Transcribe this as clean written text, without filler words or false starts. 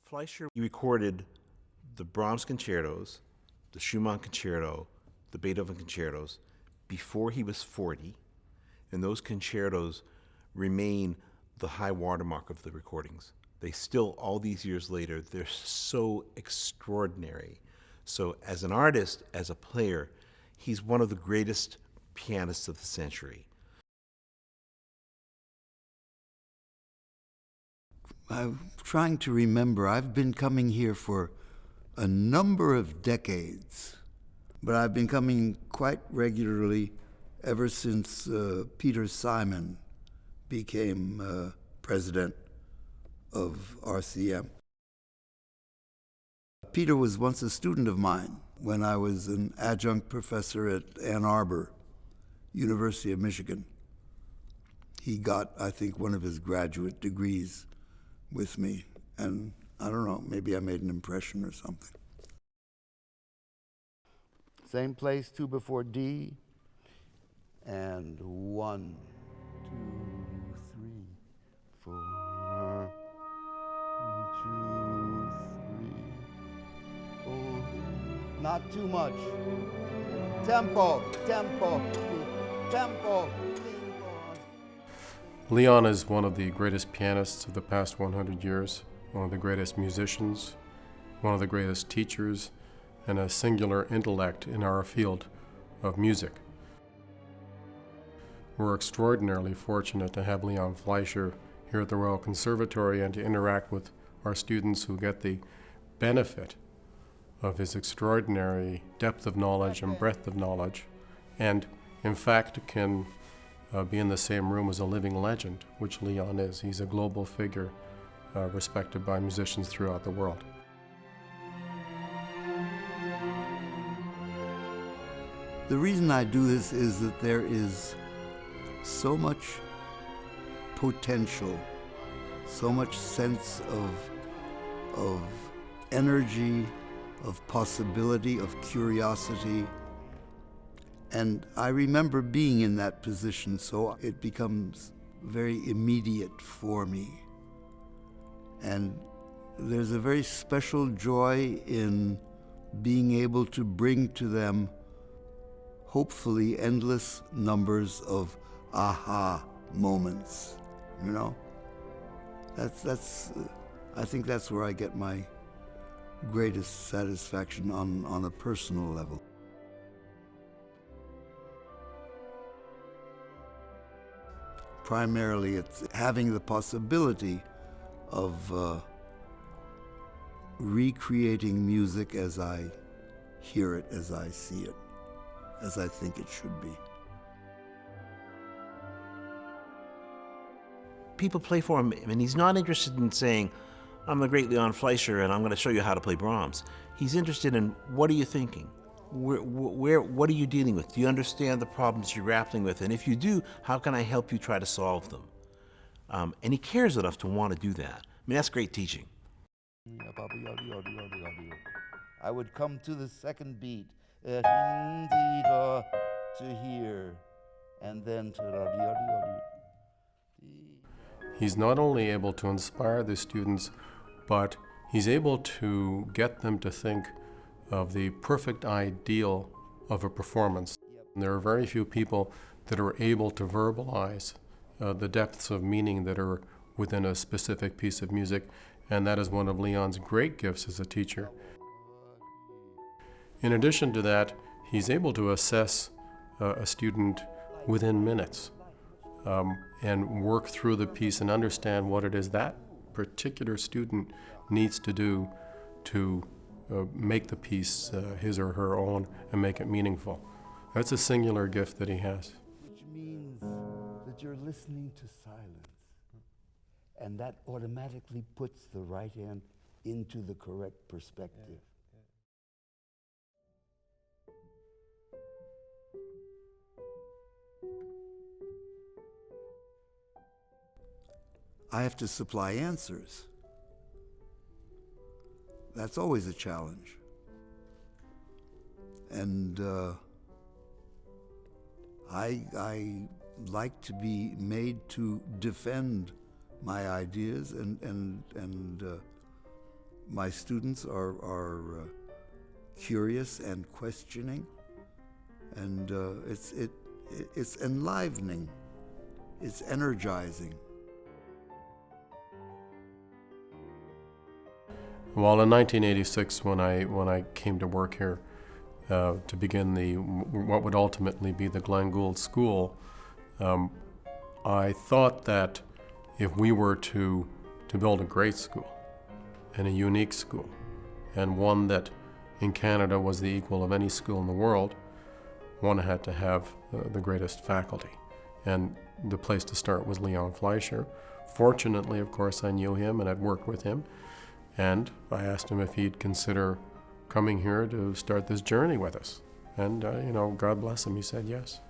Fleisher recorded the Brahms concertos, the Schumann concerto, the Beethoven concertos before he was 40, and those concertos remain the high watermark of the recordings. They still, all these years later, they're so extraordinary. So as an artist, as a player, he's one of the greatest pianists of the century. I'm trying to remember. I've been coming here for a number of decades, but I've been coming quite regularly ever since Peter Simon became president of RCM. Peter was once a student of mine when I was an adjunct professor at Ann Arbor, University of Michigan. He got, I think, one of his graduate degrees with me, and I don't know, maybe I made an impression or something. Same place, 2 before D, and 1, 2, 3, 4, 2, 3, 4. Not too much. Tempo, tempo, tempo. Leon is one of the greatest pianists of the past 100 years, one of the greatest musicians, one of the greatest teachers, and a singular intellect in our field of music. We're extraordinarily fortunate to have Leon Fleisher here at the Royal Conservatory and to interact with our students who get the benefit of his extraordinary depth of knowledge and breadth of knowledge, and in fact can be in the same room as a living legend, which Leon is. He's a global figure respected by musicians throughout the world. The reason I do this is that there is so much potential, so much sense of energy, of possibility, of curiosity. And I remember being in that position, so it becomes very immediate for me. And there's a very special joy in being able to bring to them hopefully endless numbers of aha moments, you know? I think that's where I get my greatest satisfaction on a personal level. Primarily, it's having the possibility of recreating music as I hear it, as I see it, as I think it should be. People play for him, and he's not interested in saying, I'm the great Leon Fleisher, and I'm going to show you how to play Brahms. He's interested in, what are you thinking? What are you dealing with? Do you understand the problems you're grappling with? And if you do, how can I help you try to solve them? And he cares enough to want to do that. I mean, that's great teaching. I would come to the second beat, to here, and then to He's not only able to inspire the students, but he's able to get them to think of the perfect ideal of a performance. And there are very few people that are able to verbalize the depths of meaning that are within a specific piece of music, and that is one of Leon's great gifts as a teacher. In addition to that, he's able to assess a student within minutes and work through the piece and understand what it is that particular student needs to do to make the piece his or her own and make it meaningful. That's a singular gift that he has. Which means that you're listening to silence, and that automatically puts the right hand into the correct perspective. I have to supply answers. That's always a challenge. And I like to be made to defend my ideas and my students are curious and questioning, and it's enlivening, it's energizing. Well, in 1986, when I came to work here to begin what would ultimately be the Glenn Gould School, I thought that if we were to build a great school and a unique school, and one that in Canada was the equal of any school in the world, one had to have the greatest faculty. And the place to start was Leon Fleisher. Fortunately, of course, I knew him and I'd worked with him. And I asked him if he'd consider coming here to start this journey with us. And, God bless him, he said yes.